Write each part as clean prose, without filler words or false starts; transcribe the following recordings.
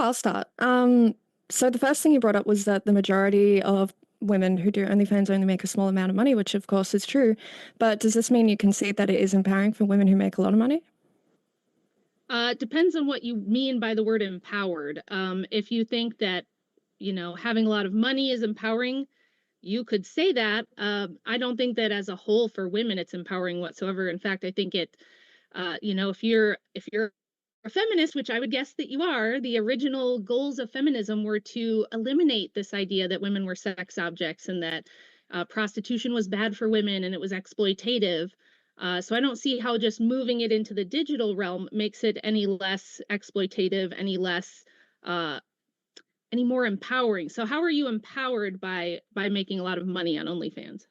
I'll start. So the first thing you brought up was that the majority of women who do OnlyFans only make a small amount of money, which of course is true. But does this mean you concede that it is empowering for women who make a lot of money? It depends on what you mean by the word empowered. If you think that, having a lot of money is empowering, you could say that. I don't think that as a whole for women it's empowering whatsoever. In fact, I think if you're a feminist, which I would guess that you are, the original goals of feminism were to eliminate this idea that women were sex objects and that prostitution was bad for women and it was exploitative. So I don't see how just moving it into the digital realm makes it any less exploitative, uh, any more empowering. So how are you empowered by making a lot of money on OnlyFans?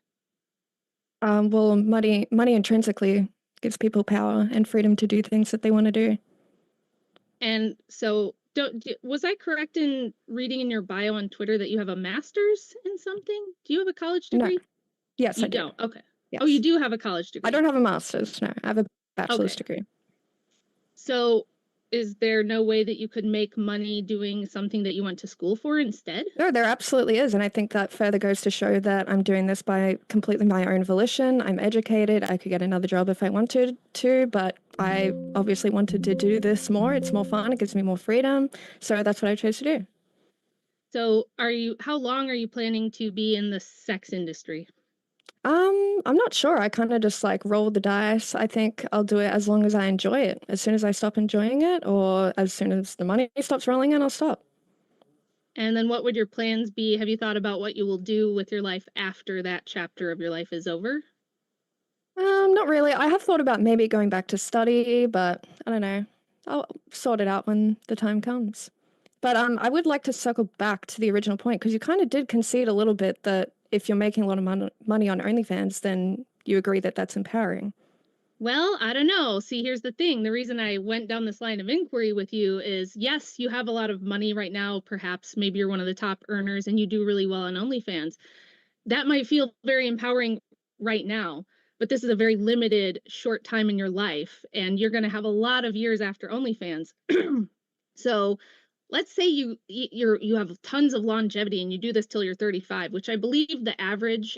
Well, money intrinsically gives people power and freedom to do things that they want to do. And so, was I correct in reading in your bio on Twitter that you have a master's in something? Do you have a college No, degree? yes, I You do. don't. Okay. Oh, you Yes. do have a college I degree. don't have a master's, no. I have a bachelor's Okay. degree. So, is there no way that you could make money doing something that you went to school for instead? No, there absolutely is. And I think that further goes to show that I'm doing this by completely my own volition. I'm educated. I could get another job if I wanted to, but I obviously wanted to do this more. It's more fun. It gives me more freedom. So that's what I chose to do. So, how long are you planning to be in the sex industry? I'm not sure. I kind of just like roll the dice. I think I'll do it as long as I enjoy it. As soon as I stop enjoying it, or as soon as the money stops rolling in, I'll stop. And then what would your plans be? Have you thought about what you will do with your life after that chapter of your life is over? Not really. I have thought about maybe going back to study, but I don't know. I'll sort it out when the time comes. But I would like to circle back to the original point because you kind of did concede a little bit that if you're making a lot of money on OnlyFans, then you agree that that's empowering. Well, I don't know. See, here's the thing. The reason I went down this line of inquiry with you is yes, you have a lot of money right now. Perhaps maybe you're one of the top earners and you do really well on OnlyFans. That might feel very empowering right now, but this is a very limited, short time in your life, and you're going to have a lot of years after OnlyFans. So let's say you have tons of longevity and you do this till you're 35, which I believe the average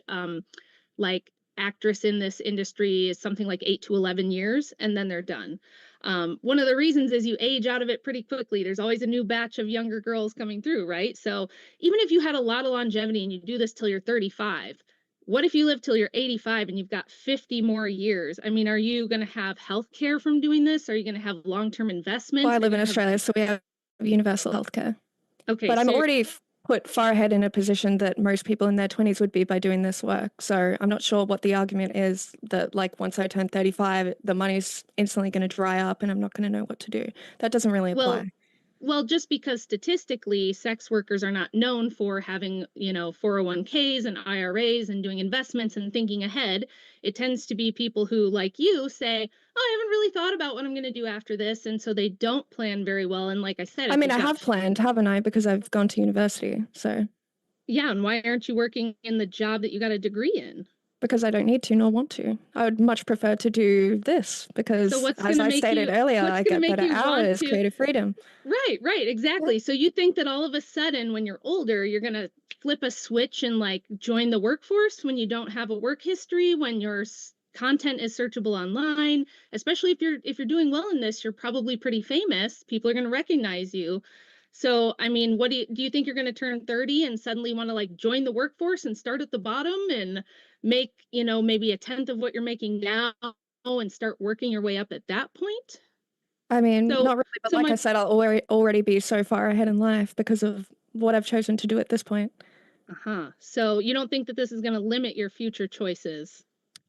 like actress in this industry is something like 8 to 11 years and then they're done. One of the reasons is you age out of it pretty quickly. There's always a new batch of younger girls coming through, right? So even if you had a lot of longevity and you do this till you're 35, what if you live till you're 85 and you've got 50 more years? I mean, are you going to have health care from doing this? Are you going to have long-term Well, I investments? Are you live in going to have Australia, so we have universal healthcare. Okay, But I'm so already put far ahead in a position that most people in their 20s would be by doing this work. So I'm not sure what the argument is that, like, once I turn 35, the money's instantly going to dry up and I'm not going to know what to do. That doesn't really well, apply. Well, just because statistically sex workers are not known for having, 401ks and IRAs and doing investments and thinking ahead, it tends to be people who, like you, say, "Oh, I haven't really thought about what I'm going to do after this." And so they don't plan very well. And like I said, I if mean, you've I got, have planned, haven't I? Because I've gone to university. So, yeah, and why aren't you working in the job that you got a degree in? because I don't need to nor want to. I would much prefer to do this So because, as I stated earlier, what's I going to get make better you want hours, to creative freedom. Right, Yep. exactly. So you think that all of a sudden when you're older, you're going to flip a switch and like join the workforce when you don't have a work history, when your content is searchable online, especially if you're doing well in this, you're probably pretty famous. People are going to recognize you. So, I mean, what do you think you're going to turn 30 and suddenly want to like join the workforce and start at the bottom and make, maybe a tenth of what you're making now and start working your way up at that point? I mean, So, not really, but so like I my said, I'll already be so far ahead in life because of what I've chosen to do at this point. Uh-huh. So you don't think that this is going to limit your future choices?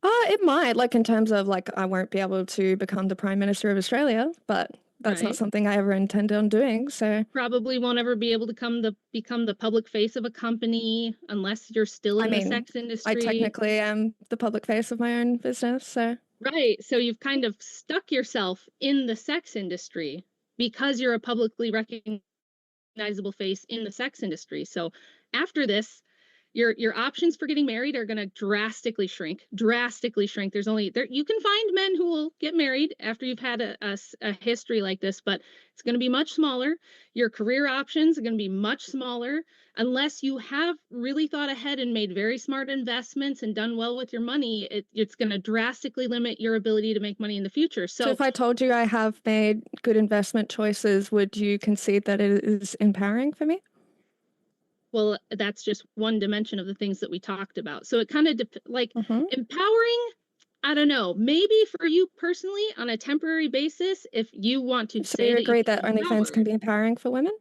It might, like in terms of like I won't be able to become the Prime Minister of Australia, but that's not Right. something I ever intend on doing. So, Probably won't ever be able to become the public face of a company unless you're still I in the mean, sex I industry. technically am the public face of my own business. So, Right. So you've kind of stuck yourself in the sex industry because you're a publicly recognizable face in the sex industry. So after this, Your options for getting married are going to drastically shrink. Drastically shrink. There's only there you can find men who will get married after you've had a history like this, but it's going to be much smaller. Your career options are going to be much smaller unless you have really thought ahead and made very smart investments and done well with your money. It's going to drastically limit your ability to make money in the future. So So, if I told you I have made good investment choices, would you concede that it is empowering for me? well, that's just one dimension of the things that we talked about. So it kind of like Hmm. empowering. I don't know. Maybe for you personally, on a temporary basis, if you want to So say you that you agree feel that OnlyFans can empowered, be empowering for women?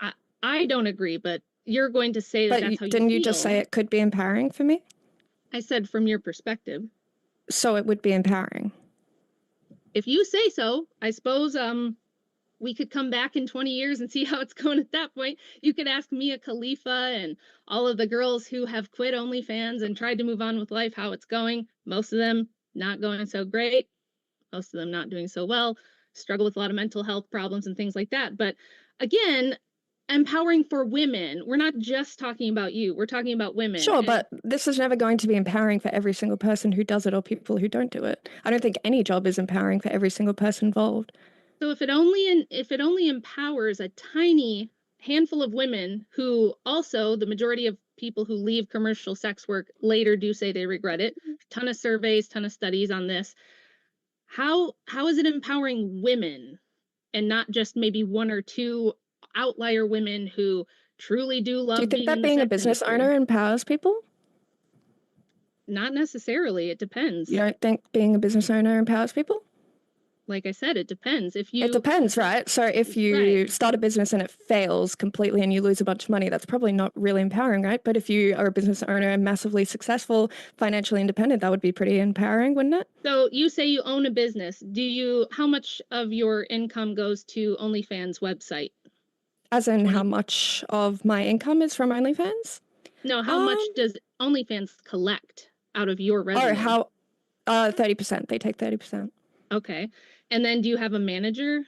I, I don't agree, but you're going to say that But that's how you didn't you just feel. say it could be empowering for me? I said from your perspective. So it would be empowering. If you say so, I suppose we could come back in 20 years and see how it's going at that point. You could ask Mia Khalifa and all of the girls who have quit OnlyFans and tried to move on with life how it's going. Most of them not going so great. Most of them not doing so well, struggle with a lot of mental health problems and things like that. But again, empowering for women, we're not just talking about you, we're talking about women. Sure, And but this is never going to be empowering for every single person who does it or people who don't do it. I don't think any job is empowering for every single person involved. so if it only empowers a tiny handful of women who also the majority of people who leave commercial sex work later do say they regret it. Ton of surveys, ton of studies on this. How is it empowering women and not just maybe one or two outlier women who truly do Do you love think being in that the being a sex business owner industry? empowers people? Not necessarily. It You depends. don't think being a business owner empowers people? Like I said, it depends. If It you, depends, right? So if right. you start a business and it fails completely and you lose a bunch of money, that's probably not really empowering, right? But if you are a business owner and massively successful, financially independent, that would be pretty empowering, wouldn't it? So you say you own a business. How much of your income goes to OnlyFans website? As in how 20, much of my income is from OnlyFans? no, how much Um, does OnlyFans collect out of your or revenue? how 30%. They take 30%. Okay. And then do you have a manager?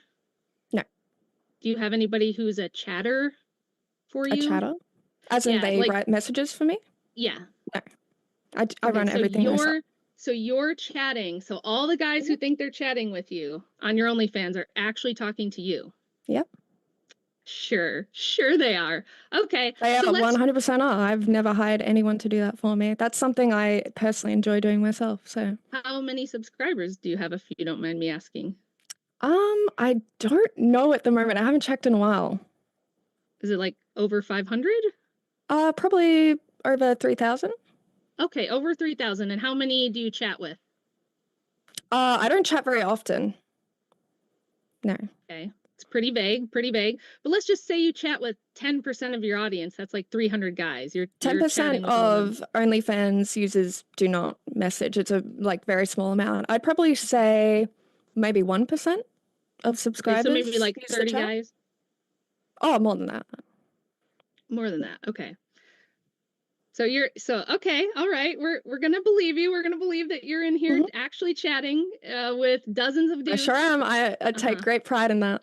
No, Do you have anybody who's a chatter for a you? chatter. As in Yeah, they like, write messages for me? yeah. No, I Okay, run everything myself. so you're chatting. So all the guys Mhm. who think they're chatting with you on your OnlyFans are actually talking to you. Yep. Sure, sure they are. Okay, They so are let's 100% are. I've never hired anyone to do that for me. That's something I personally enjoy doing myself. So, how many subscribers do you have if you don't mind me asking? I don't know at the moment. I haven't checked in a while. Is it like over 500? Probably over 3,000. Okay, over 3,000. And how many do you chat with? I don't chat very often. No. Okay. It's pretty vague, pretty vague. But let's just say you chat with 10% of your audience. That's like 300 guys. You're 10% chatting with all of them. of OnlyFans users do not message. It's a like very small amount. I'd probably say maybe 1% of Okay, so maybe subscribers like use the 30 chat. guys. Oh, more than that. More than that. Okay. So okay, all right. We're gonna believe you. We're gonna believe that you're in here Hmm. actually chatting with dozens of I sure dudes. am. I take Uh-huh. great pride in that.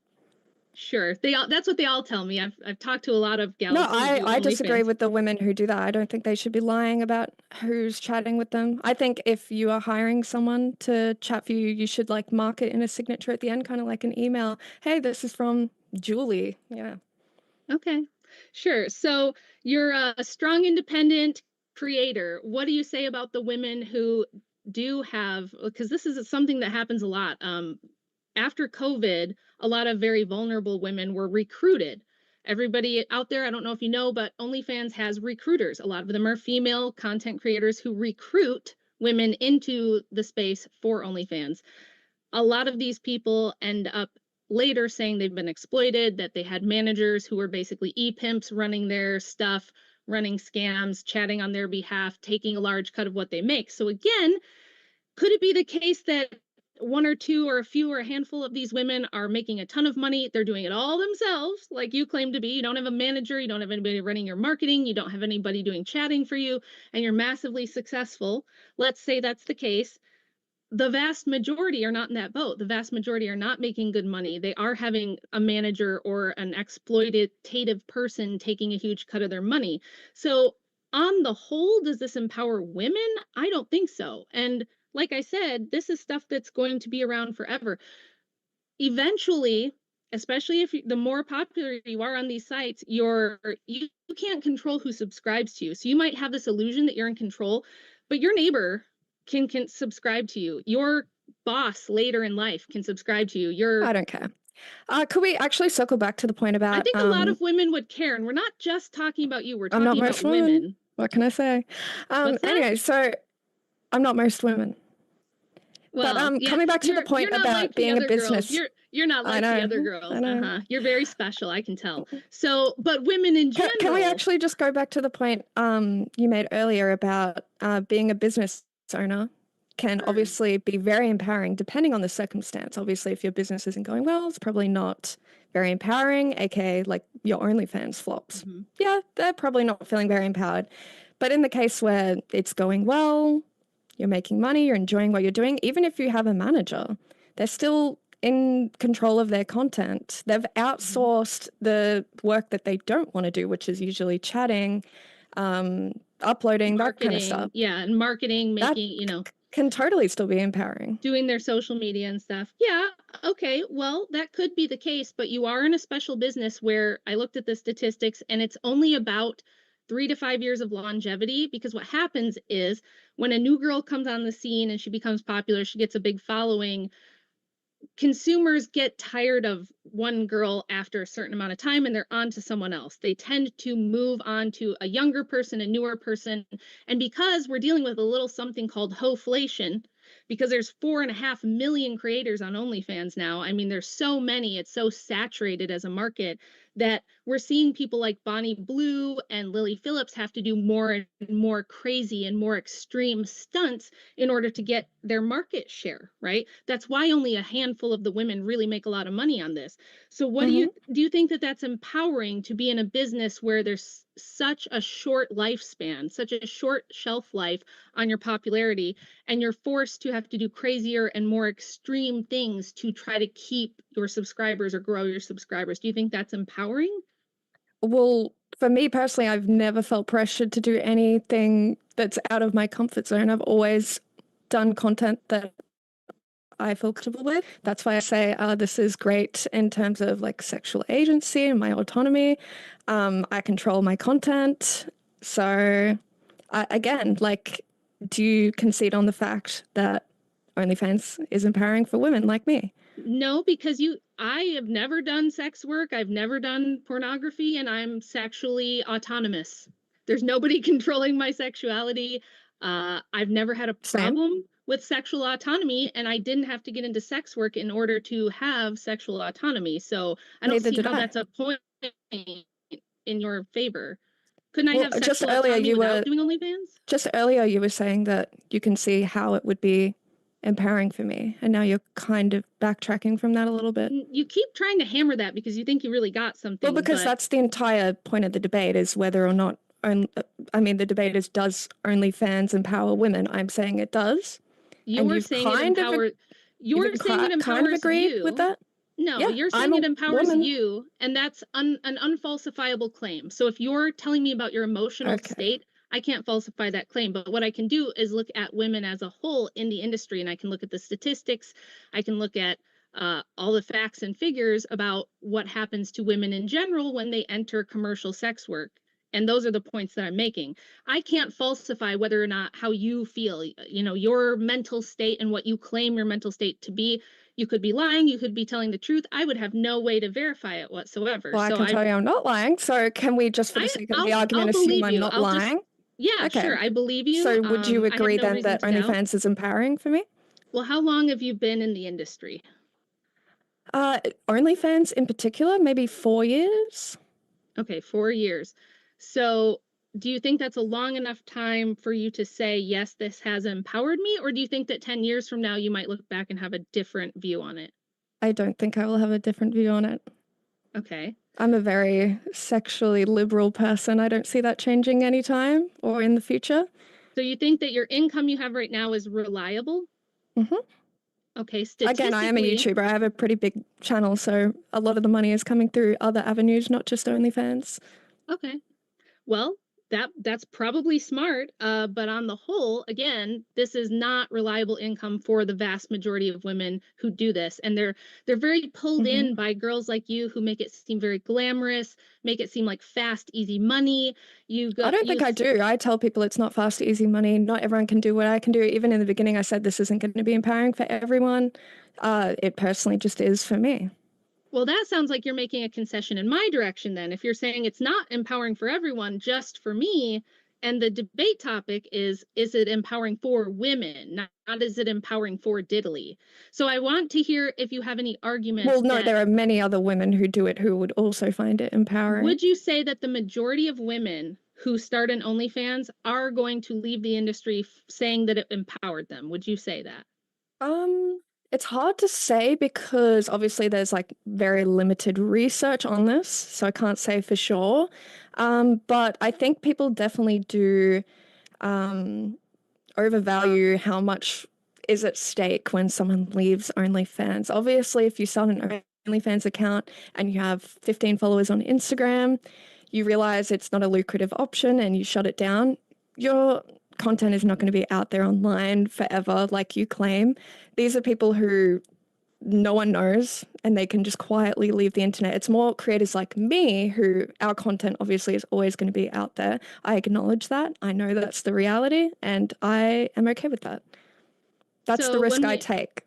Sure. That's what they all tell me. I've talked to a lot of No, gals who do I disagree OnlyFans. with the women who do that. I don't think they should be lying about who's chatting with them. I think if you are hiring someone to chat for you, you should like mark it in a signature at the end, kind of like an email. Hey, this is from Julie. Yeah. Okay. Sure. So you're a strong independent creator. What do you say about the women who do have, because this is something that happens a lot. After COVID, a lot of very vulnerable women were recruited. Everybody out there, I don't know if you know, but OnlyFans has recruiters. A lot of them are female content creators who recruit women into the space for OnlyFans. A lot of these people end up later saying they've been exploited, that they had managers who were basically e-pimps running their stuff, running scams, chatting on their behalf, taking a large cut of what they make. So again, could it be the case that one or two or a few or a handful of these women are making a ton of money? They're doing it all themselves, like you claim to be. You don't have a manager, you don't have anybody running your marketing, you don't have anybody doing chatting for you, and you're massively successful. Let's say that's the case. The vast majority are not in that boat. The vast majority are not making good money. They are having a manager or an exploitative person taking a huge cut of their money. So on the whole, does this empower women? I don't think so. And like I said, this is stuff that's going to be around forever. Eventually, especially if the more popular you are on these sites, you can't control who subscribes to you. So you might have this illusion that you're in control, but your neighbor can subscribe to you. Your boss later in life can subscribe to you. I don't care. Could we actually circle back to the point I about think a lot of women would care, and we're not just talking about you, we're I'm not talking about most women. women. What can I say? What's that? Anyway, so I'm not most women. But Well, yeah, coming back to the you're point not like about the being a other girls. business, You're not I like the other know, I girls. know. You're very special, I can tell. So, but women in Can we general. actually just go back to the point you made earlier about being a business owner can Sure. obviously be very empowering depending on the circumstance. Obviously, if your business isn't going well, it's probably not very empowering, aka like your OnlyFans flops. Mhm. Yeah, they're probably not feeling very empowered. But in the case where it's going well, you're making money, you're enjoying what you're doing, even if you have a manager, they're still in control of their content. They've Mhm. outsourced the work that they don't want to do, which is usually chatting, uploading, that kind of Marketing, stuff. yeah, and marketing, That making, can totally still be empowering. doing their social media and stuff. Yeah, okay, well, that could be the case, but you are in a special business where I looked at the statistics and it's only about 3 to 5 years of longevity, because what happens is when a new girl comes on the scene and she becomes popular, she gets a big following, consumers get tired of one girl after a certain amount of time and they're on to someone else. They tend to move on to a younger person, a newer person. And because we're dealing with a little something called hoflation, because there's 4.5 million creators on OnlyFans now. I mean, there's so many, it's so saturated as a market that we're seeing people like Bonnie Blue and Lily Phillips have to do more and more crazy and more extreme stunts in order to get their market share, right? That's why only a handful of the women really make a lot of money on this. So what Hmm. do you think that that's empowering to be in a business where there's such a short lifespan, such a short shelf life on your popularity, and you're forced to have to do crazier and more extreme things to try to keep your subscribers or grow your subscribers? Do you think that's empowering? Well, for me personally, I've never felt pressured to do anything that's out of my comfort zone. I've always done content that I feel comfortable with. That's why I say this is great in terms of like sexual agency and my autonomy. I control my content. So, again, like, do you concede on the fact that OnlyFans is empowering for women like me? No, because I have never done sex work, I've never done pornography, and I'm sexually autonomous. There's nobody controlling my sexuality. I've never had a Same. problem with sexual autonomy, and I didn't have to get into sex work in order to have sexual autonomy. So I don't Neither see did how I. that's a point in your favor. Couldn't I Well, have sexual autonomy without doing OnlyFans? just earlier you were saying that you can see how it would be empowering for me, and now you're kind of backtracking from that a little bit. You keep trying to hammer that because you think you really got Well, something, because but that's the entire point of the debate is whether or not, I mean, the debate is does OnlyFans empower women? I'm saying it does. And you're you've saying it kind of, empowers you're saying it kind of empowers agreed with you. that. No, Yeah, you're I'm saying a it empowers woman. you, and that's an unfalsifiable claim. So if you're telling me about your emotional Okay. state, I can't falsify that claim. But what I can do is look at women as a whole in the industry, and I can look at the statistics. I can look at all the facts and figures about what happens to women in general when they enter commercial sex work. And those are the points that I'm making. I can't falsify whether or not how you feel, your mental state and what you claim your mental state to be. You could be lying, you could be telling the truth. I would have no way to verify it whatsoever. Well, I So can tell you I'm not lying. So can we just, for the sake of the I'll argument, assume believe I'm you. not lying? Yeah, Okay. sure, I believe you. So would you I have agree no then reason that to doubt. OnlyFans is empowering for me? Well, how long have you been in the industry? Uh, OnlyFans in particular, maybe 4 years. Okay, 4 years. So, do you think that's a long enough time for you to say, yes, this has empowered me? Or do you think that 10 years from now you might look back and have a different view on it? I don't think I will have a different view on it. Okay. I'm a very sexually liberal person. I don't see that changing anytime or in the future. So you think that your income you have right now is reliable? Hmm. Okay, Again, I am a statistically, YouTuber. I have a pretty big channel, so a lot of the money is coming through other avenues, not just OnlyFans. okay. Well, That's probably smart, but on the whole, again, this is not reliable income for the vast majority of women who do this, and they're very pulled Mhm. in by girls like you who make it seem very glamorous, make it seem like fast, easy money. You I go, don't think I do. I tell people it's not fast, easy money. Not everyone can do what I can do. Even in the beginning, I said this isn't going to be empowering for everyone. It personally just is for me. well, that sounds like you're making a concession in my direction then. If you're saying it's not empowering for everyone, just for me, and the debate topic is it empowering for women, not is it empowering for diddly? So I want to hear if you have any Well, arguments no, that there are many other women who do it who would also find it empowering. would you say that the majority of women who start an OnlyFans are going to leave the industry saying that it empowered them? Would you say that? Um, it's hard to say because obviously there's like very limited research on this, so I can't say for sure. But I think people definitely do um, overvalue how much is at stake when someone leaves OnlyFans. Obviously, if you start an OnlyFans account and you have 15 followers on Instagram, you realize it's not a lucrative option and you shut it down. Your content is not going to be out there online forever, like you claim. These are people who no one knows and they can just quietly leave the internet. It's more creators like me who our content obviously is always going to be out there. I acknowledge that. I know that's the reality and I am okay with that. That's the So risk when I we take.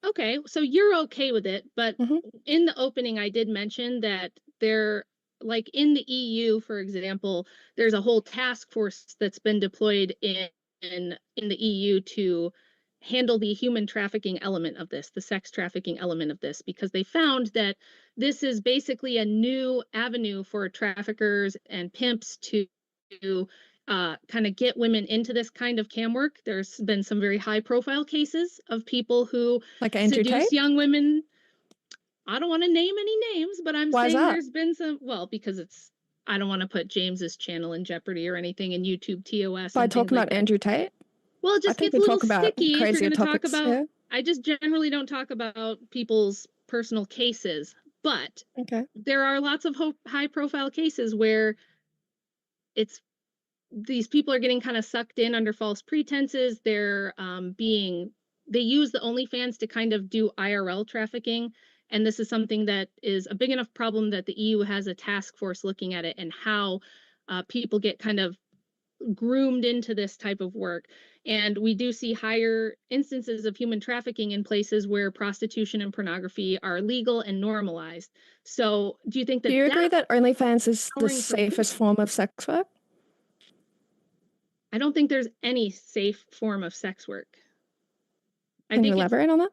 Okay, so you're okay with it, but Hmm. in the opening, I did mention that there, like in the EU, for example, there's a whole task force that's been deployed in the EU to handle the human trafficking element of this, the sex trafficking element of this, because they found that this is basically a new avenue for traffickers and pimps to kind of get women into this kind of cam work. There's been some very high profile cases of people who Like Andrew seduce Tate? young women. I don't want to name any names, but I'm Why is saying that? there's been some, well, because I don't want to put James's channel in jeopardy or anything and YouTube TOS By and things talking like about that. Andrew Tate? Well, it I just think gets we a little talk about sticky if you're crazier going to talk topics about, here. I just generally don't talk about people's personal cases, but Okay. there are lots of high profile cases where it's these people are getting kind of sucked in under false pretenses. They're being they use the OnlyFans to kind of do IRL trafficking, and this is something that is a big enough problem that the EU has a task force looking at it and how people get kind of groomed into this type of work. And we do see higher instances of human trafficking in places where prostitution and pornography are legal and normalized. So, do you think Do that you agree that's that OnlyFans is the empowering for safest women? form of sex work? I don't think there's any safe form of sex work. I Can you think it's elaborate on that?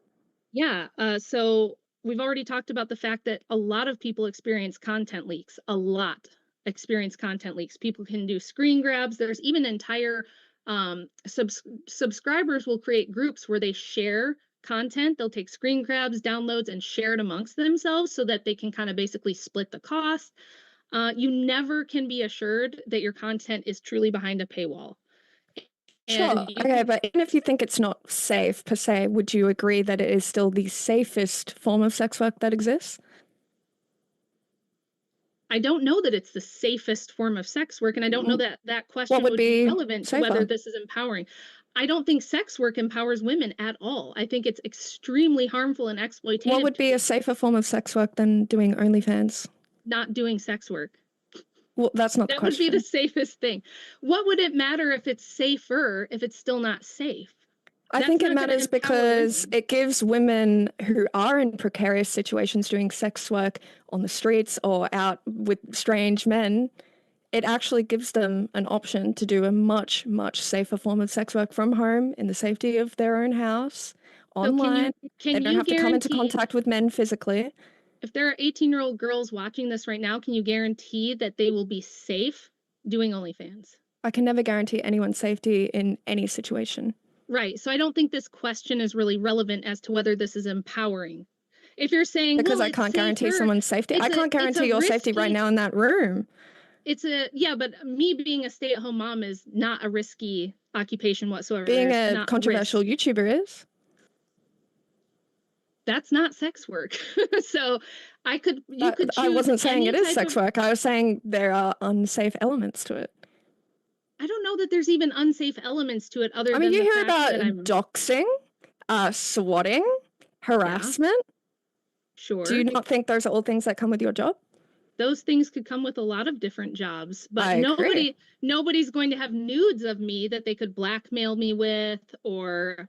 yeah. So we've already talked about the fact that a lot of people experience content leaks. A lot experience content leaks. People can do screen grabs. There's even entire subscribers will create groups where they share content. They'll take screen grabs, downloads, and share it amongst themselves so that they can kind of basically split the cost. You never can be assured that your content is truly behind a paywall. And Sure. you Okay, can but even if you think it's not safe per se, would you agree that it is still the safest form of sex work that exists? I don't know that it's the safest form of sex work, and I don't know Mm, that that what question would would be be relevant to whether safer? this is empowering. I don't think sex work empowers women at all. I think it's extremely harmful and What exploitative would be to a safer form of sex work than doing OnlyFans? not doing sex work. Well, that's not the That would be the question. safest thing. What would it matter if it's safer if it's still not safe? I That's think it not going to matters empower because women. it gives women who are in precarious situations doing sex work on the streets or out with strange men, it actually gives them an option to do a much, much safer form of sex work from home in the safety of their own house, So online. They can don't you have to come into guarantee contact with men physically. if there are 18-year-old girls watching this right now, can you guarantee that they will be safe doing OnlyFans? I can never guarantee anyone's safety in any situation Right. So I don't think this question is really relevant as to whether this is empowering. If you're saying, because well, I it's can't guarantee safer, someone's safety. I can't it's guarantee a your safety right risky, now in that room. it's a yeah, but me being a stay-at-home mom is not a risky occupation whatsoever. Being There's a not controversial risk. YouTuber is. That's not sex work. So you could I choose wasn't saying any it is type of sex work. I was saying there are unsafe elements to it. know that there's even unsafe elements to it other I mean, than you the hear fact about that I'm doxing, swatting, yeah, harassment. Do you sure. not think those are all things that come with your job? Those things could come with a lot of different jobs, but I agree. nobody's going to have nudes of me that they could blackmail me with, or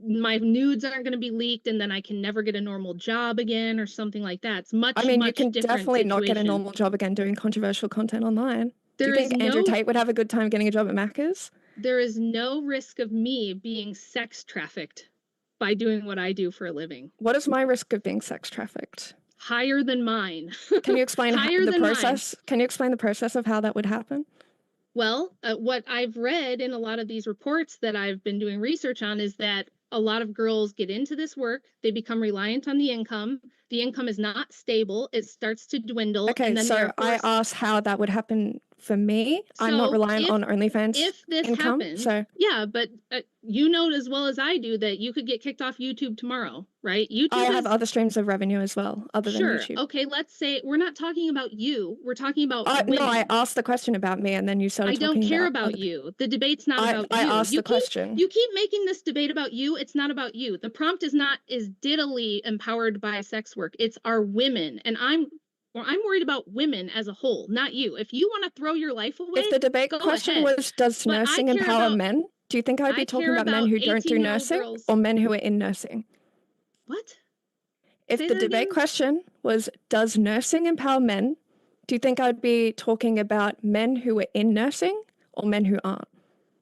my nudes aren't going to be leaked and then I can never get a normal job again or something like that. It's I much mean, you much can different definitely not get a situation. normal job again doing controversial content online. Do you There is think Andrew no Tate would have a good time getting a job at Macca's? there is no risk of me being sex trafficked by doing what I do for a living. What is my risk of being sex trafficked? Higher than mine. Can you explain Higher the than mine. process? Can you explain the process of how that would happen? Well, what I've read in a lot of these reports that I've been doing research on is that a lot of girls get into this work, they become reliant on the income. The income is not stable, it starts to dwindle, Okay, and then they so are I forced. asked how that would happen for me. I'm not So reliant on OnlyFans if this income, happened, so yeah, but you know as well as I do that you could get kicked off YouTube tomorrow, right? I YouTube have has other streams of revenue as well, other than sure. YouTube. Okay, let's say we're not talking about you. We're talking about No, I women. asked the question about me, and then you started I don't talking care about about other people. you. The debate's not about I you. asked the question. You keep making this debate about you. It's not about you. The prompt is diddly empowered by sex work. It's our women. And I'm worried about women as a whole, not you. If you want to throw your life If away, the debate go question ahead. was, does But nursing empower men? Do you think I'd I be talking care about men about who don't do 18-year-old nursing girls. or men who are in nursing? What? If Say the that debate again. question was, does nursing empower men? Do you think I'd be talking about men who are in nursing or men who aren't?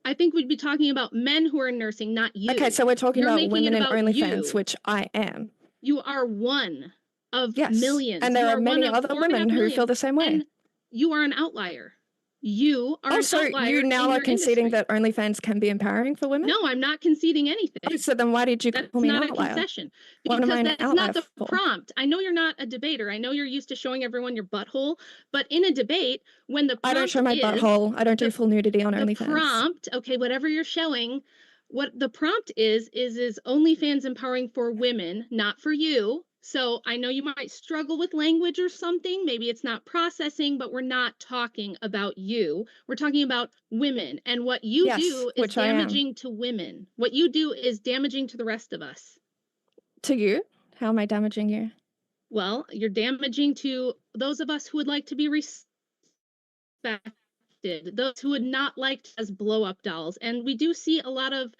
I think we'd be talking about men who are in nursing, not Okay, you. so we're talking You're about making it women in about OnlyFans, you. which I am. You are one of Yes. And millions. there You are are one many of other four and a women half who feel million, the same way. and you are an outlier. You are Oh, an so you outlier now in are your conceding industry. that OnlyFans can be empowering for women? No, I'm not conceding Oh, anything. so then why did you call That's me an not a outlier? concession What am I because an that's not outlier the for? prompt. I know you're not a debater. I know you're used to showing everyone your butthole, but in a debate, when the I don't show prompt my is butthole. I don't do the full nudity on the OnlyFans. prompt, okay, whatever you're showing, what the prompt is OnlyFans empowering for women, not for you. So I know you might struggle with language or something. Maybe it's not processing, but we're not talking about you. We're talking about women. And what you Yes, do is which I am. damaging to women. What you do is damaging to the rest of us. To you? How am I damaging you? Well, you're damaging to those of us who would like to be respected, those who would not like as blow up dolls. And we do see a lot of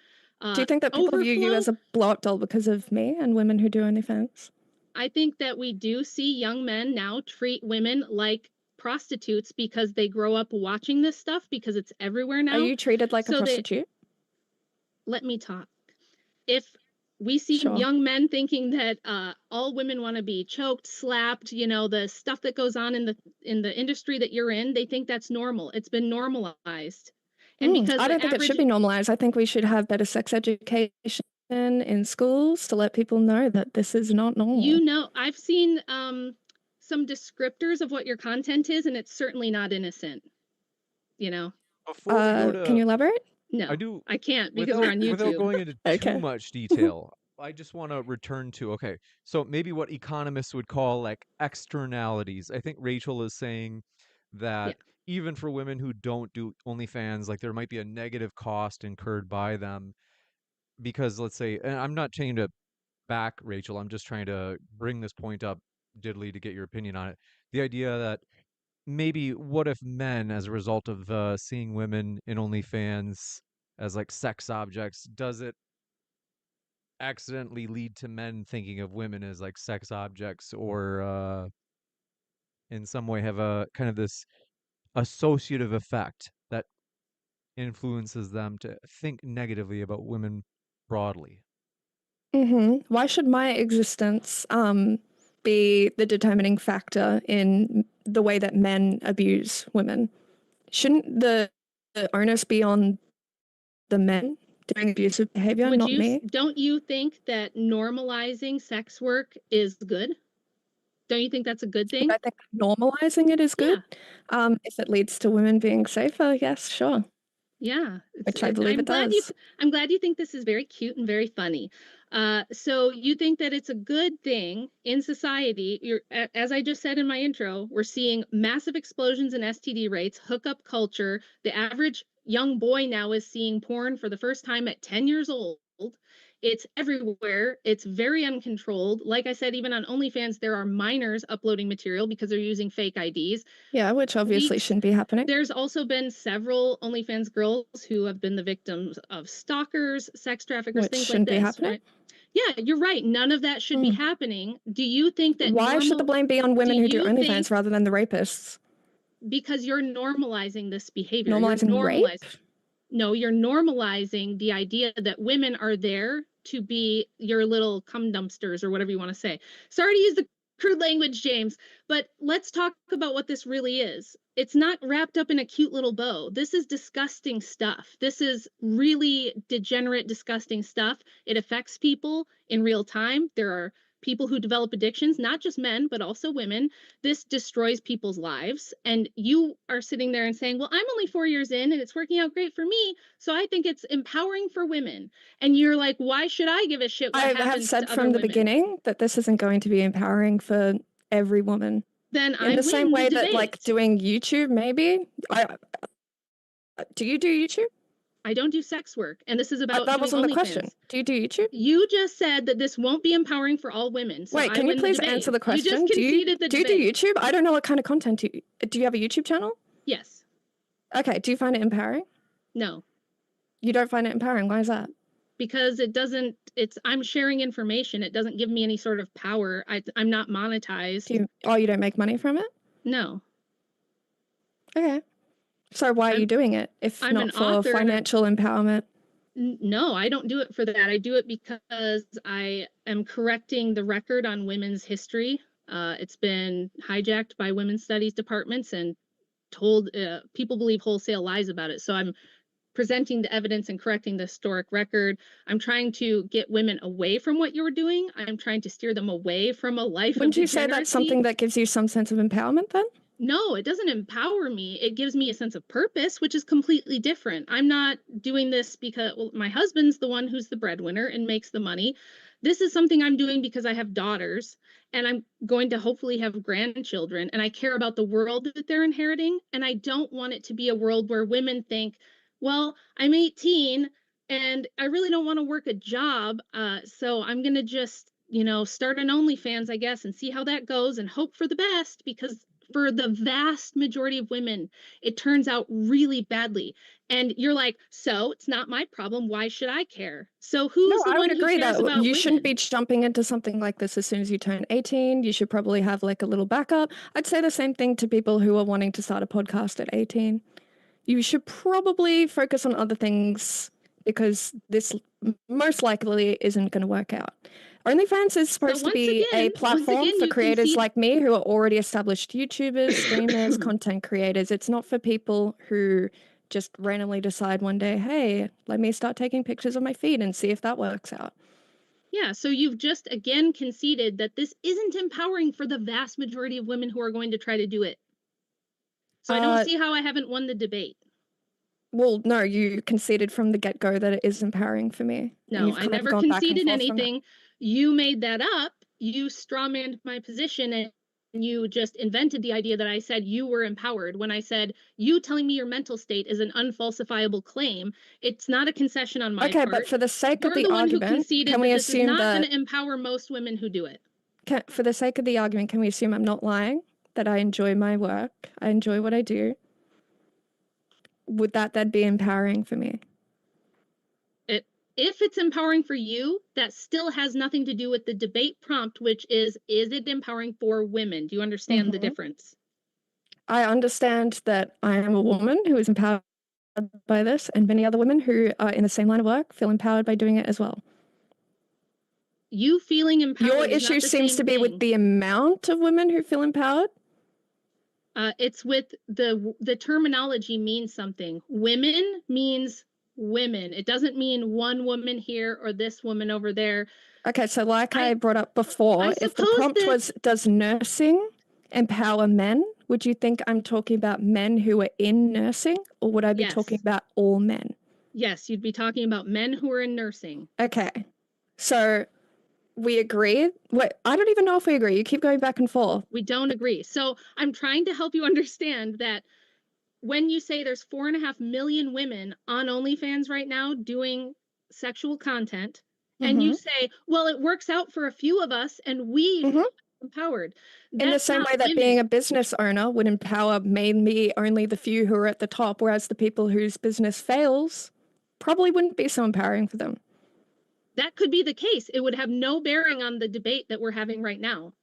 Do you think that people view you overflow. as a blow up doll because of me and women who do OnlyFans? I think that we do see young men now treat women like prostitutes because they grow up watching this stuff because it's everywhere Are now. you treated like a So they prostitute? let me talk. If we see Sure. young men thinking that all women want to be choked, slapped, the stuff that goes on in the industry that you're in, they think that's normal. It's been normalized. And because I the don't think it should average, be normalized. I think we should have better sex education in schools to let people know that this is not normal. I've seen some descriptors of what your content is, and it's certainly not innocent, you know. Before we go Can to you elaborate? I No, do I can't because we're without on without YouTube. going into too Okay. much detail, I just want to return to okay, so maybe what economists would call like externalities. I think Rachel is saying Yeah. that even for women who don't do OnlyFans, like there might be a negative cost incurred by them because let's say, and I'm not trying to back Rachel, I'm just trying to bring this point up diddly to get your opinion on it. The idea that maybe what if men, as a result of seeing women in OnlyFans as like sex objects, does it accidentally lead to men thinking of women as like sex objects or in some way have a kind of this associative effect that influences them to think negatively about women broadly? Why should my existence be the determining factor in the way that men abuse women? Shouldn't the onus be on the men doing abusive behavior, not me? Don't you think that normalizing sex work is good? Don't you think that's a good I thing? think normalizing it is good. Yeah. If it leads to women being safer, yes, sure, Yeah, which I believe it does. I'm glad you think this is very cute and very funny. So you think that it's a good thing in society. As I just said in my intro, we're seeing massive explosions in STD rates, hookup culture. The average young boy now is seeing porn for the first time at 10 years old. It's everywhere. It's very uncontrolled. Like I said, even on OnlyFans, there are minors uploading material because they're using fake IDs. Yeah, which obviously Leaks. shouldn't be happening. There's also been several OnlyFans girls who have been the victims of stalkers, sex traffickers, Which things like shouldn't be this, happening. right? Yeah, you're right. None of that should be happening. Do you think that Why should the blame be on women who do OnlyFans rather than the rapists? Because you're normalizing this behavior. Normalizing rape? No, you're normalizing the idea that women are there to be your little cum dumpsters or whatever you want to say. Sorry to use the crude language, James, but let's talk about what this really is. It's not wrapped up in a cute little bow. This is disgusting stuff. This is really degenerate, disgusting stuff. It affects people in real time. There are people who develop addictions, not just men, but also women. This destroys people's lives. And you are sitting there and saying, well, I'm only 4 years in and it's working out great for me. So I think it's empowering for women. And you're like, why should I give a shit what happens to other women? I have said from the beginning that this isn't going to be empowering for every woman. Then in the same way that like doing YouTube, maybe. Do you do YouTube? I don't do sex work, and this is about that wasn't the question. Do you do YouTube? You just said that this won't be empowering for all women. So wait, can you please answer the question? You just conceded the debate. Do you do YouTube? I don't know what kind of content do you have a YouTube channel? Yes. Okay, do you find it empowering? No. You don't find it empowering. Why is that? Because it doesn't, I'm sharing information. It doesn't give me any sort of power. I'm not monetized. You don't make money from it? No. Okay. So why are you doing it if not for financial empowerment? No, I don't do it for that. I do it because I am correcting the record on women's history. It's been hijacked by women's studies departments and told people believe wholesale lies about it. So I'm presenting the evidence and correcting the historic record. I'm trying to get women away from what you're doing. I'm trying to steer them away from a life of degeneracy. Wouldn't you say that's something that gives you some sense of empowerment then? No, it doesn't empower me. It gives me a sense of purpose, which is completely different. I'm not doing this because my husband's the one who's the breadwinner and makes the money. This is something I'm doing because I have daughters and I'm going to hopefully have grandchildren, and I care about the world that they're inheriting. And I don't want it to be a world where women think, well, I'm 18 and I really don't want to work a job. So I'm going to just, start an OnlyFans, I guess, and see how that goes and hope for the best, because for the vast majority of women, it turns out really badly. And you're like, so it's not my problem. Why should I care? So who's the one who cares about women? You shouldn't be jumping into something like this as soon as you turn 18. You should probably have like a little backup. I'd say the same thing to people who are wanting to start a podcast at 18. You should probably focus on other things because this most likely isn't going to work out. OnlyFans is supposed to be a platform for creators like me who are already established YouTubers, streamers, content creators. It's not for people who just randomly decide one day, hey, let me start taking pictures of my feet and see if that works out. Yeah, so you've just again conceded that this isn't empowering for the vast majority of women who are going to try to do it. So I don't see how I haven't won the debate. Well, no, you conceded from the get-go that it is empowering for me. No, I never conceded anything. You made that up. You strawmanned my position and you just invented the idea that I said you were empowered when I said you telling me your mental state is an unfalsifiable claim. It's not a concession on my part. Okay, but for the sake of the argument, can we assume that this is not going to empower most women who do it? For the sake of the argument, can we assume I'm not lying? That I enjoy my work, I enjoy what I do? Would that then be empowering for me? If it's empowering for you, that still has nothing to do with the debate prompt, which is it empowering for women? Do you understand the difference? I understand that I am a woman who is empowered by this, and many other women who are in the same line of work feel empowered by doing it as well. You feeling empowered. Your issue seems to be with the amount of women who feel empowered. It's with the terminology means something. Women means women. It doesn't mean one woman here or this woman over there. Okay, so like I brought up before, if the prompt was, does nursing empower men, would you think I'm talking about men who are in nursing, or would I be talking about all men? Yes, you'd be talking about men who are in nursing. Okay, so we agree? Wait, I don't even know if we agree. You keep going back and forth. We don't agree. So I'm trying to help you understand that when you say there's 4.5 million women on OnlyFans right now doing sexual content, and you Mm-hmm. say, well, it works out for a few of us and we Mm-hmm. feel empowered. In the That's same not way that being women. a business owner would empower mainly only the few who are at the top, whereas the people whose business fails probably wouldn't be so empowering for them. That could be the case. It would have no bearing on the debate that we're having right now.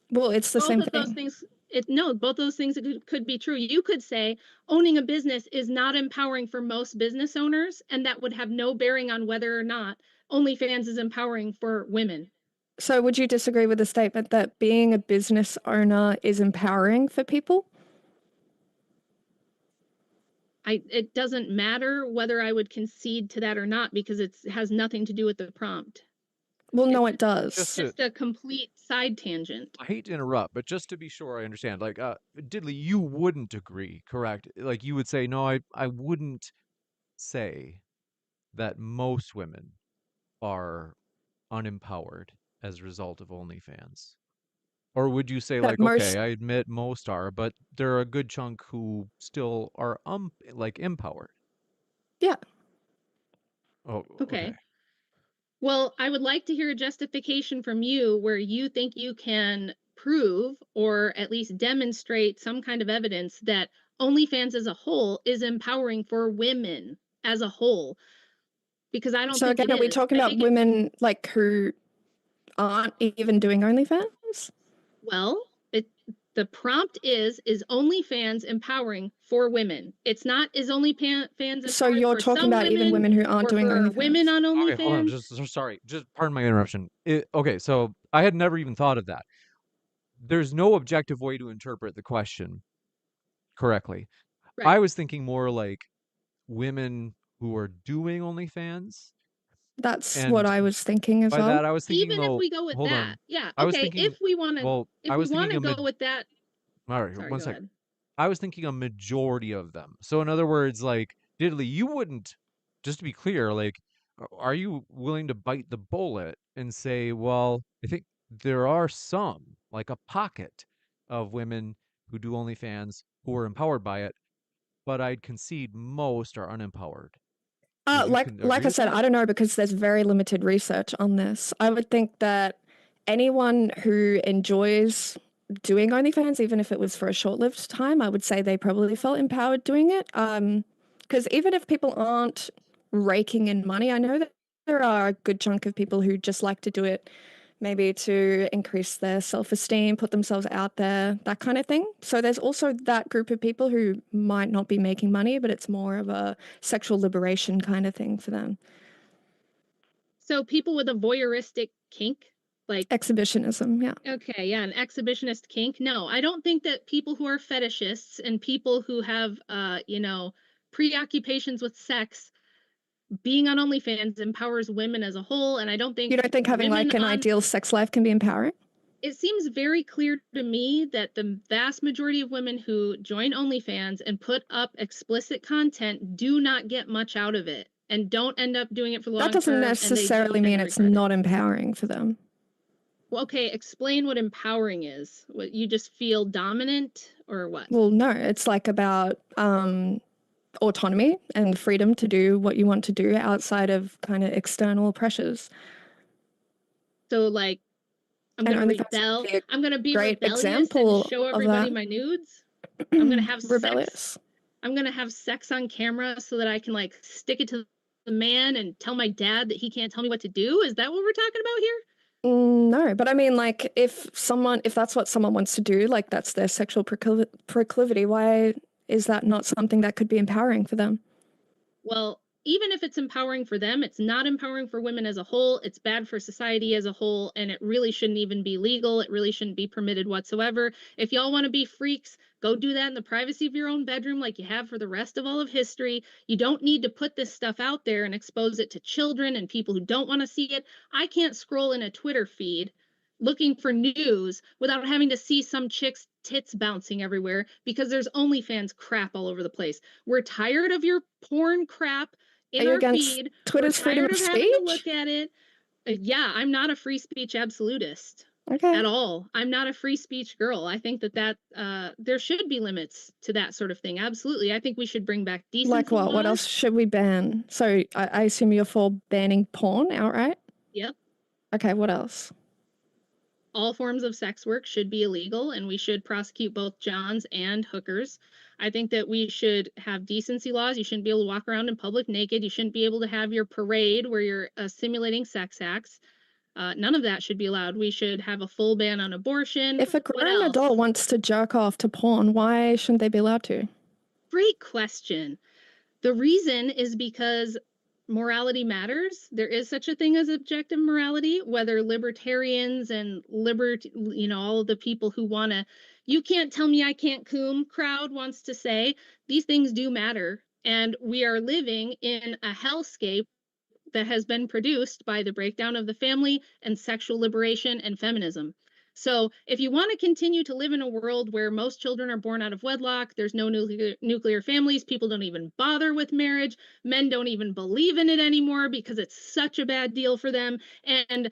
Well, it's the Both same of those thing. things, no, both those things could be true. You could say owning a business is not empowering for most business owners, and that would have no bearing on whether or not OnlyFans is empowering for women. So would you disagree with the statement that being a business owner is empowering for people? It doesn't matter whether I would concede to that or not because it has nothing to do with the prompt. Well, no, It's it does. just a complete side tangent. I hate to interrupt, but just to be sure I understand, like, Diddley, you wouldn't agree, correct? Like, you would say, no, I wouldn't say that most women are unempowered as a result of OnlyFans. Or would you say, That like, most, okay, I admit most are, but there are a good chunk who still are, like, empowered? yeah. Oh, okay. Okay. Well, I would like to hear a justification from you where you think you can prove or at least demonstrate some kind of evidence that OnlyFans as a whole is empowering for women as a whole, because I don't So think again, it are we is. talking I about think it's, women like who aren't even doing OnlyFans? well, the prompt is OnlyFans empowering for women. It's not is OnlyFans So empowering you're for talking some about even women women who aren't or doing for women OnlyFans? on Okay, hold on. OnlyFans. Just sorry. Just pardon my interruption. Okay, so I had never even thought of that. There's no objective way to interpret the question correctly. I Right. was thinking more like women who are doing OnlyFans, That's what and I was thinking as by well. that I was thinking Even if though, we go with hold that. on. Yeah. I was Okay, thinking, if I we was want thinking to go with that. all right, Sorry, one go second. ahead. I was thinking a majority of them. So in other words, like, Diddley, you wouldn't, just to be clear, like, are you willing to bite the bullet and say, well, I think there are some, like a pocket of women who do OnlyFans who are empowered by it, but I'd concede most are unempowered. Would you Like agree I with said, that? I don't know because there's very limited research on this. I would think that anyone who enjoys doing OnlyFans, even if it was for a short-lived time, I would say they probably felt empowered doing it. Because even if people aren't raking in money, I know that there are a good chunk of people who just like to do it maybe to increase their self-esteem, put themselves out there, that kind of thing. So there's also that group of people who might not be making money, but it's more of a sexual liberation kind of thing for them. So people with a voyeuristic kink, like, Exhibitionism, yeah. okay, yeah, an exhibitionist kink. No, I don't think that people who are fetishists and people who have preoccupations with sex being on OnlyFans empowers women as a whole, and I don't You think don't think having women like an on ideal sex life can be empowering? it seems very clear to me that the vast majority of women who join OnlyFans and put up explicit content do not get much out of it and don't end up doing it for the That long doesn't term, and they do necessarily tend mean to it's regret it. not empowering for them. Well, okay, explain what empowering is. What, you just feel dominant or what? Well, no, it's like about autonomy and freedom to do what you want to do outside of kind of external pressures. So like I'm And gonna OnlyFans rebel. would be a I'm gonna be great rebellious and example show of everybody that. my nudes. I'm gonna have sex. Rebellious. I'm gonna have sex on camera so that I can like stick it to the man and tell my dad that he can't tell me what to do. Is that what we're talking about here? No, but I mean, like, if that's what someone wants to do, like, that's their sexual proclivity, why is that not something that could be empowering for them? Well, even if it's empowering for them, it's not empowering for women as a whole. It's bad for society as a whole, and it really shouldn't even be legal. It really shouldn't be permitted whatsoever. If y'all want to be freaks, go do that in the privacy of your own bedroom like you have for the rest of all of history. You don't need to put this stuff out there and expose it to children and people who don't want to see it. I can't scroll in a Twitter feed looking for news without having to see some chick's tits bouncing everywhere because there's OnlyFans crap all over the place. We're tired of your porn crap Are in you our against feed. We're Twitter's freedom tired of of having to speech? look at it. Yeah, I'm not a free speech absolutist. Okay. at all. I'm not a free speech girl. I think that there should be limits to that sort of thing. Absolutely. I think we should bring back Like decency what? What laws. else should we ban? So I assume you're for banning porn outright? Yep. Okay, what else? All forms of sex work should be illegal, and we should prosecute both Johns and hookers. I think that we should have decency laws. You shouldn't be able to walk around in public naked. You shouldn't be able to have your parade where you're simulating sex acts. None of that should be allowed. We should have a full ban on abortion. If a What grown else? adult wants to jerk off to porn, why shouldn't they be allowed to? Great question. The reason is because morality matters. There is such a thing as objective morality, whether libertarians and all of the people who want to, you can't tell me I can't coom crowd wants to say, these things do matter. And we are living in a hellscape that has been produced by the breakdown of the family and sexual liberation and feminism. So, if you want to continue to live in a world where most children are born out of wedlock, there's no nuclear families, people don't even bother with marriage, men don't even believe in it anymore because it's such a bad deal for them. And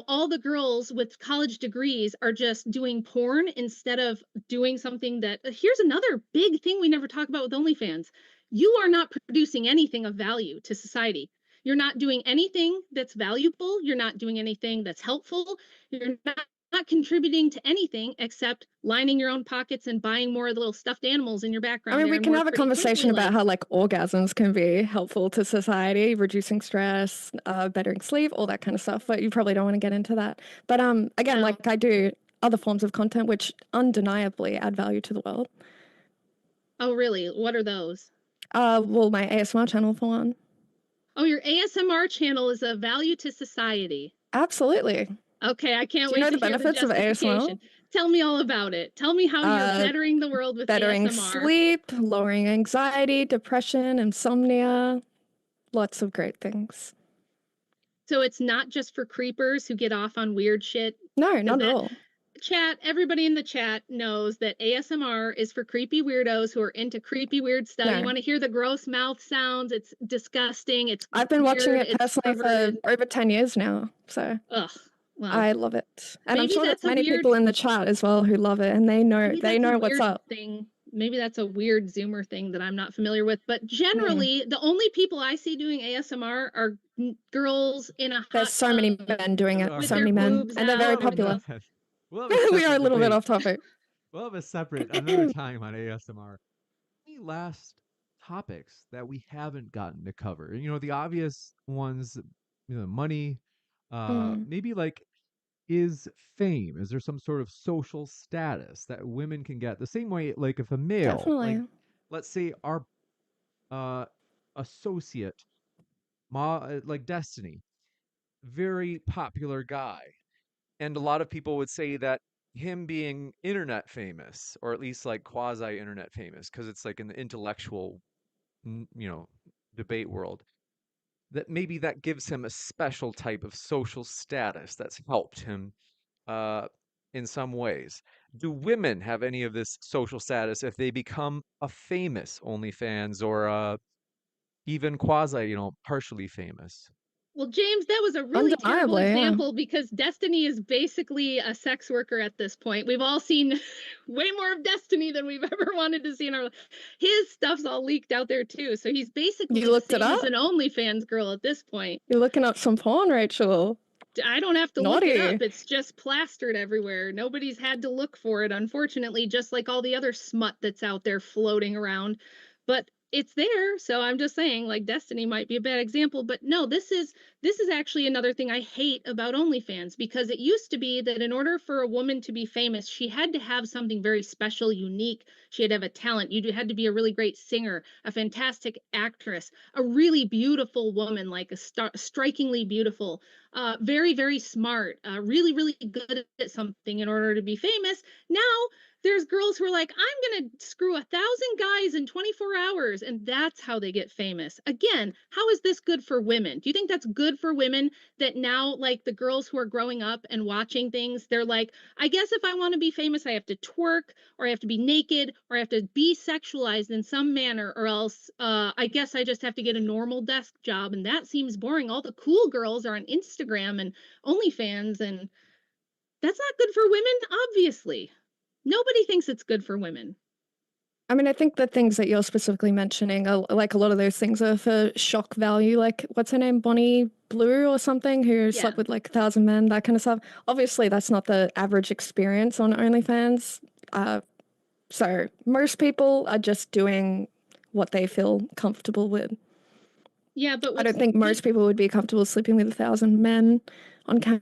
all the girls with college degrees are just doing porn instead of doing something that here's another big thing we never talk about with OnlyFans. You are not producing anything of value to society. You're not doing anything that's valuable. You're not doing anything that's helpful. You're not contributing to anything except lining your own pockets and buying more of the little stuffed animals in your I background mean, there we and can more have a pretty conversation twinkly about lights. how like orgasms can be helpful to society, reducing stress, bettering sleep, all that kind of stuff. But you probably don't want to get into that. But again, No. like I do other forms of content which undeniably add value to the world. Oh, really? What are those? Well, my ASMR channel for one. Oh, your ASMR channel is a value to society. Absolutely. Okay, I can't Do you wait know to the hear the benefits of ASMR? justification. Tell me all about it. Tell me how you're Uh, bettering the world with bettering ASMR. sleep, lowering anxiety, depression, insomnia, lots of great things. So it's not just for creepers who get off on weird shit. No, Is not at that all. chat? Everybody in the chat knows that ASMR is for creepy weirdos who are into creepy weird stuff. You No. want to hear the gross mouth sounds? It's disgusting. It's I've been watching weird. it It's personally for perverted. over 10 years now, so Ugh. Well, I love it. And I'm maybe sure there's that's a many weird people in the chat as well who love it and they maybe that's a know what's weird up. thing. Maybe that's a weird Zoomer thing that I'm not familiar with. But Mm. generally, the only people I see doing ASMR are girls in a There's hot so many tub men doing it, All with so right, their many men, boobs and they're we'll very out have or popular. the another we'll have a We are a separate little bit debate. off topic. We'll have a separate another time on ASMR. Any last topics that we haven't gotten to cover? You know, the obvious ones, money, Mm, maybe like is fame, is there some sort of social status that women can get the same way, like if a male, like definitely. let's say our uh associate like Destiny, very popular guy, and a lot of people would say that him being internet famous, or at least like quasi internet famous, because it's like in the intellectual you know debate world, that maybe that gives him a special type of social status that's helped him uh in some ways. Do women have any of this social status if they become a famous OnlyFans, or even quasi, partially famous? Well, James, that was a really terrible Undeniably, yeah. example because Destiny is basically a sex worker at this point. We've all seen way more of Destiny than we've ever wanted to see in our life. His stuff's all leaked out there too. So he's basically You the looked it same as up? an OnlyFans girl at this point. You're looking up some porn, Rachel. I don't have to look it up. Naughty. It's just plastered everywhere. Nobody's had to look for it, unfortunately, just like all the other smut that's out there floating around. But it's there, so I'm just saying like Destiny might be a bad example, but no, this is actually another thing I hate about OnlyFans because it used to be that in order for a woman to be famous, she had to have something very special, unique. She had to have a talent. You had to be a really great singer, a fantastic actress, a really beautiful woman, like strikingly beautiful, very, very smart, really, really good at something in order to be famous. Now there's girls who are like, I'm going to screw 1,000 guys in 24 hours. And that's how they get famous. Again, how is this good for women? Do you think that's good for women that now, like the girls who are growing up and watching things, they're like, I guess if I want to be famous, I have to twerk or I have to be naked or I have to be sexualized in some manner or else I guess I just have to get a normal desk job. And that seems boring. All the cool girls are on Instagram and OnlyFans and That's not good for women, obviously. Nobody thinks it's good for women. I mean, I think the things that you're specifically mentioning are like a lot of those things are for shock value. Like, what's her name? Bonnie Blue or something, who Yeah. slept with like 1,000 men, that kind of stuff. Obviously, that's not the average experience on OnlyFans. So most people are just doing what they feel comfortable with. Yeah, but I don't think most people would be comfortable sleeping with 1,000 men on camera.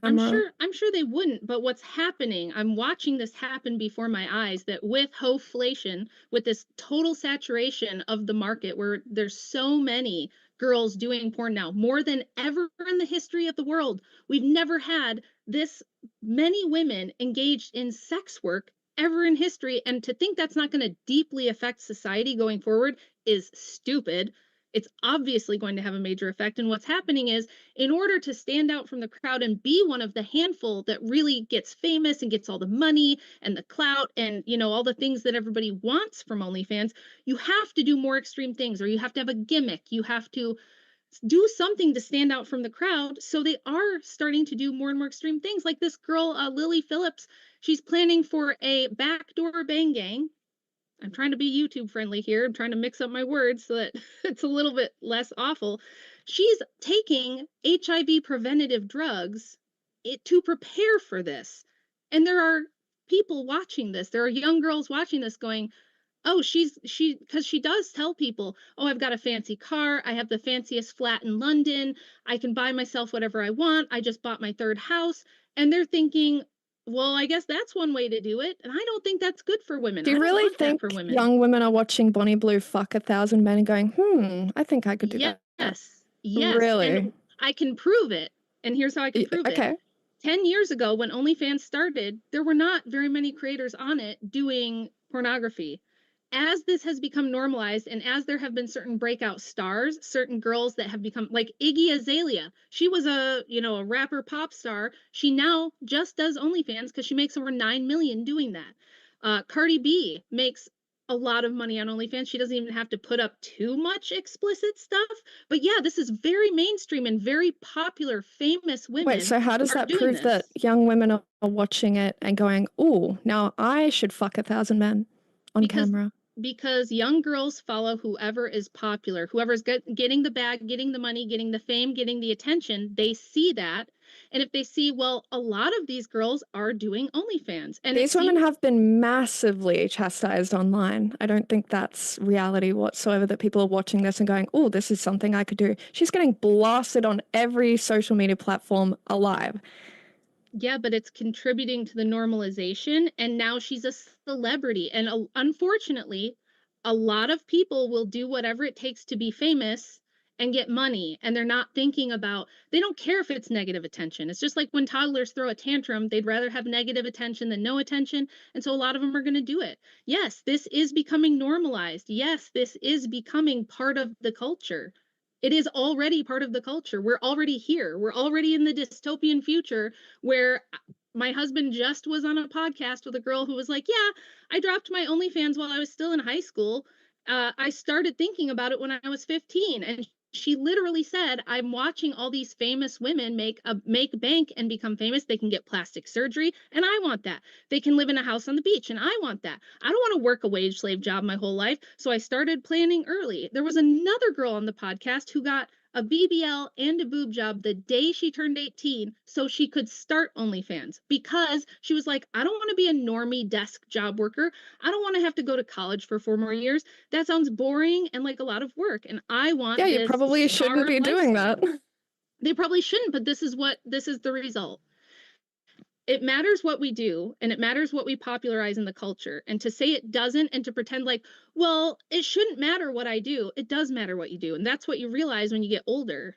I'm sure they wouldn't, but what's happening, I'm watching this happen before my eyes, that with hoflation, with this total saturation of the market where there's so many girls doing porn now, more than ever in the history of the world. We've never had this many women engaged in sex work ever in history, and to think that's not going to deeply affect society going forward is stupid. It's obviously going to have a major effect, and what's happening is, in order to stand out from the crowd and be one of the handful that really gets famous and gets all the money and the clout and, you know, all the things that everybody wants from OnlyFans, you have to do more extreme things, or you have to have a gimmick. You have to do something to stand out from the crowd. So they are starting to do more and more extreme things. Like this girl, Lily Phillips, she's planning for a backdoor bang gang. I'm trying to be YouTube friendly here. I'm trying to mix up my words so that it's a little bit less awful. She's taking HIV preventative drugs to prepare for this. And there are people watching this. There are young girls watching this going, oh, because she does tell people, oh, I've got a fancy car. I have the fanciest flat in London. I can buy myself whatever I want. I just bought my third house. And they're thinking, well, I guess that's one way to do it. And I don't think that's good for women. Do I you don't really want that think for women. young women are watching Bonnie Blue fuck 1,000 men and going, I think I could do that? Yes. Really? And I can prove it. And here's how I can prove it. Okay. 10 years ago, when OnlyFans started, there were not very many creators on it doing pornography. As this has become normalized, and as there have been certain breakout stars, certain girls that have become like Iggy Azalea, she was a rapper pop star. She now just does OnlyFans because she makes over 9 million doing that. Cardi B makes a lot of money on OnlyFans. She doesn't even have to put up too much explicit stuff. But yeah, this is very mainstream and very popular, famous women. Wait, so how does that prove that young women are watching it and going, oh, now I should fuck 1,000 men on camera? Because young girls follow whoever is popular, whoever's getting the bag, getting the money, getting the fame, getting the attention. They see that. And if they see, well, a lot of these girls are doing OnlyFans. And these women have been massively chastised online. I don't think that's reality whatsoever, that people are watching this and going, oh, this is something I could do. She's getting blasted on every social media platform alive. Yeah, but it's contributing to the normalization, and now she's a celebrity. And unfortunately, a lot of people will do whatever it takes to be famous and get money, and they're not thinking about, they don't care if it's negative attention. It's just like when toddlers throw a tantrum, they'd rather have negative attention than no attention, and so a lot of them are going to do it. Yes, this is becoming normalized. Yes, this is becoming part of the culture. It is already part of the culture. We're already here. We're already in the dystopian future where my husband just was on a podcast with a girl who was like, yeah, I dropped my OnlyFans while I was still in high school. I started thinking about it when I was 15. And she literally said, I'm watching all these famous women make bank and become famous. They can get plastic surgery, and I want that. They can live in a house on the beach, and I want that. I don't want to work a wage slave job my whole life. So I started planning early. There was another girl on the podcast who got a BBL and a boob job the day she turned 18 so she could start OnlyFans, because she was like, I don't want to be a normie desk job worker. I don't want to have to go to college for 4 more years. That sounds boring and like a lot of work. And I want you probably shouldn't be doing that. They probably shouldn't, but this is the result. It matters what we do, and it matters what we popularize in the culture. And to say it doesn't, and to pretend like, well, it shouldn't matter what I do. It does matter what you do. And that's what you realize when you get older.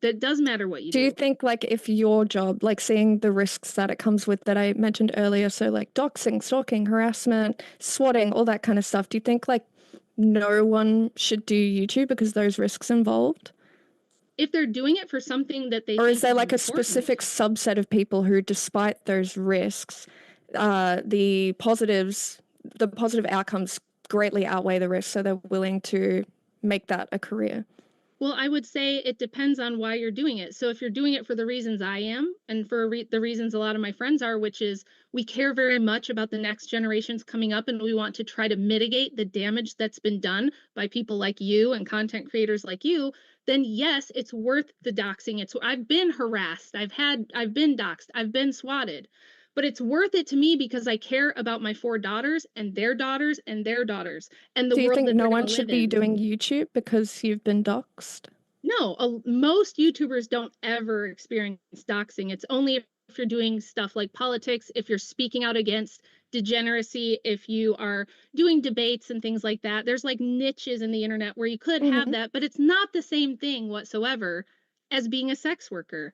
That does matter what you do. Do you think, like, if your job, like seeing the risks that it comes with that I mentioned earlier, so like doxing, stalking, harassment, swatting, all that kind of stuff, do you think like no one should do YouTube because those risks involved? If they're doing it for something that they or think is there like important, a specific subset of people who, despite those risks, the positive outcomes greatly outweigh the risks, so they're willing to make that a career? Well, I would say it depends on why you're doing it. So if you're doing it for the reasons I am, and for the reasons a lot of my friends are, which is we care very much about the next generations coming up, and we want to try to mitigate the damage that's been done by people like you and content creators like you, then yes, it's worth the doxing. I've been harassed, I've been doxed, I've been swatted. But it's worth it to me because I care about my 4 daughters and their daughters and their daughters and the Do you world think that no they're one going to should live be in. doing YouTube because you've been doxxed? No, most YouTubers don't ever experience doxing. It's only if you're doing stuff like politics, if you're speaking out against degeneracy, if you are doing debates and things like that. There's like niches in the internet where you could have Mhm. that, but it's not the same thing whatsoever as being a sex worker.